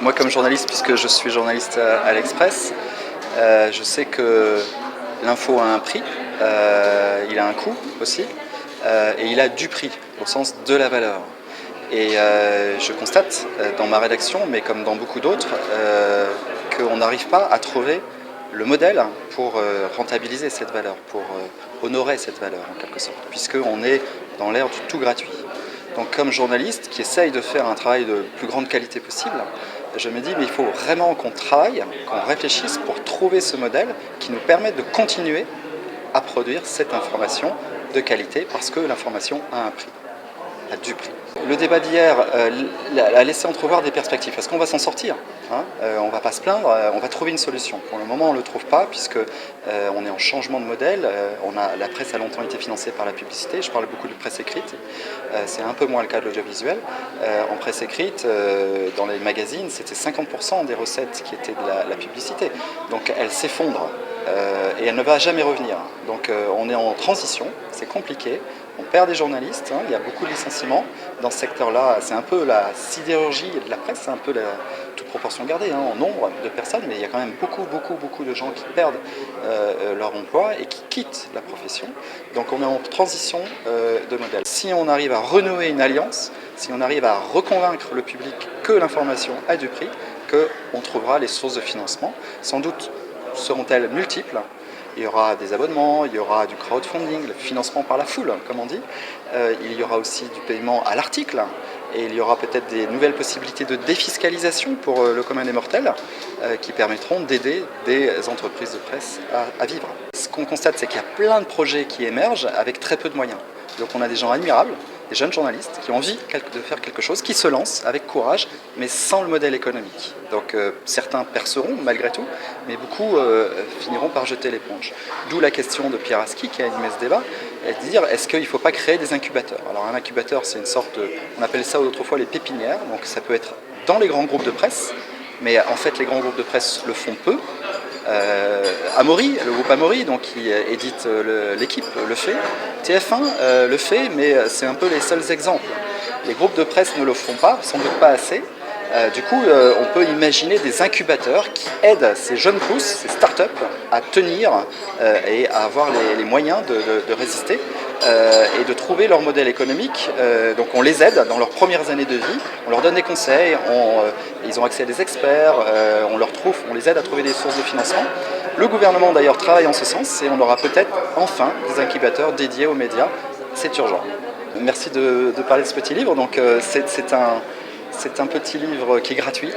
Moi, comme journaliste, puisque je suis journaliste à l'Express, je sais que l'info a un prix, il a un coût aussi, et il a du prix, au sens de la valeur. Et je constate dans ma rédaction, mais comme dans beaucoup d'autres, qu'on n'arrive pas à trouver le modèle pour rentabiliser cette valeur, pour honorer cette valeur en quelque sorte, puisqu'on est dans l'ère du tout gratuit. Donc comme journaliste qui essaye de faire un travail de plus grande qualité possible, je me dis mais il faut vraiment qu'on travaille, qu'on réfléchisse pour trouver ce modèle qui nous permette de continuer à produire cette information de qualité parce que l'information a un prix, a du prix. Le débat d'hier a laissé entrevoir des perspectives. Est-ce qu'on va s'en sortir, hein? On ne va pas se plaindre, on va trouver une solution. Pour le moment, on ne le trouve pas, puisqu'on est en changement de modèle. La presse a longtemps été financée par la publicité. Je parle beaucoup de presse écrite. C'est un peu moins le cas de l'audiovisuel. En presse écrite, dans les magazines, c'était 50% des recettes qui étaient de la publicité. Donc elle s'effondre et elle ne va jamais revenir. Donc on est en transition, c'est compliqué. On perd des journalistes, hein, il y a beaucoup de licenciements dans ce secteur-là. C'est un peu la sidérurgie de la presse, c'est un peu toute proportion gardée en nombre de personnes, mais il y a quand même beaucoup de gens qui perdent leur emploi et qui quittent la profession. Donc on est en transition de modèle. Si on arrive à renouer une alliance, si on arrive à reconvaincre le public que l'information a du prix, qu'on trouvera les sources de financement, sans doute seront-elles multiples. Il y aura des abonnements, il y aura du crowdfunding, le financement par la foule, comme on dit. Il y aura aussi du paiement à l'article. Et il y aura peut-être des nouvelles possibilités de défiscalisation pour le commun des mortels qui permettront d'aider des entreprises de presse à vivre. Ce qu'on constate, c'est qu'il y a plein de projets qui émergent avec très peu de moyens. Donc on a des gens admirables, des jeunes journalistes qui ont envie de faire quelque chose, qui se lancent avec courage, mais sans le modèle économique. Donc certains perceront malgré tout, mais beaucoup finiront par jeter l'éponge. D'où la question de Pierre Aski qui a animé ce débat, et de dire est-ce qu'il ne faut pas créer des incubateurs? Alors un incubateur, c'est une sorte on appelait ça autrefois les pépinières, donc ça peut être dans les grands groupes de presse, mais en fait les grands groupes de presse le font peu. Amaury, le groupe Amaury, donc qui édite l'équipe, le fait. TF1 le fait, mais c'est un peu les seuls exemples. Les groupes de presse ne le font pas, sans doute pas assez. Du coup, on peut imaginer des incubateurs qui aident ces jeunes pousses, ces startups, à tenir et à avoir les moyens de résister et de trouver leur modèle économique. Donc on les aide dans leurs premières années de vie, on leur donne des conseils, ils ont accès à des experts, on les aide à trouver des sources de financement. Le gouvernement d'ailleurs travaille en ce sens et on aura peut-être enfin des incubateurs dédiés aux médias, c'est urgent. Merci de parler de ce petit livre. Donc c'est un petit livre qui est gratuit,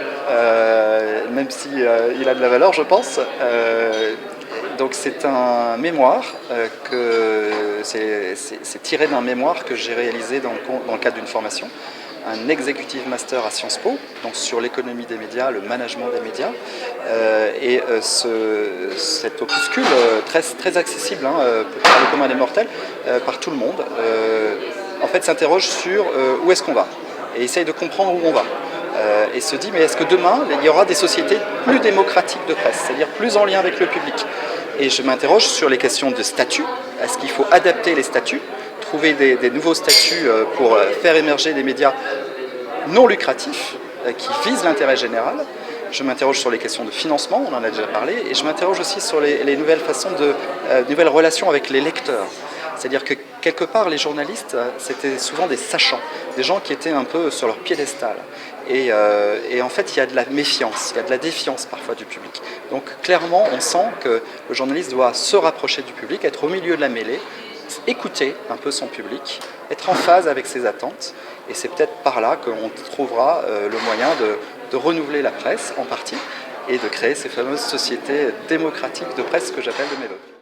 même s'il a de la valeur, je pense. Donc c'est un mémoire, c'est tiré d'un mémoire que j'ai réalisé dans le cadre d'une formation, un executive master à Sciences Po, donc sur l'économie des médias, le management des médias, cet opuscule très accessible par le commun des mortels, par tout le monde, en fait s'interroge sur où est-ce qu'on va et essaye de comprendre où on va. Et se dit mais est-ce que demain il y aura des sociétés plus démocratiques de presse, c'est-à-dire plus en lien avec le public? Et je m'interroge sur les questions de statut. Est-ce qu'il faut adapter les statuts, trouver des nouveaux statuts pour faire émerger des médias non lucratifs qui visent l'intérêt général? Je m'interroge sur les questions de financement, on en a déjà parlé, et je m'interroge aussi sur les nouvelles façons nouvelles relations avec les lecteurs. C'est-à-dire que quelque part, les journalistes, c'était souvent des sachants, des gens qui étaient un peu sur leur piédestal. Et en fait, il y a de la méfiance, il y a de la défiance parfois du public. Donc clairement, on sent que le journaliste doit se rapprocher du public, être au milieu de la mêlée, écouter un peu son public, être en phase avec ses attentes. Et c'est peut-être par là qu'on trouvera le moyen de renouveler la presse en partie et de créer ces fameuses sociétés démocratiques de presse que j'appelle de mes voeux.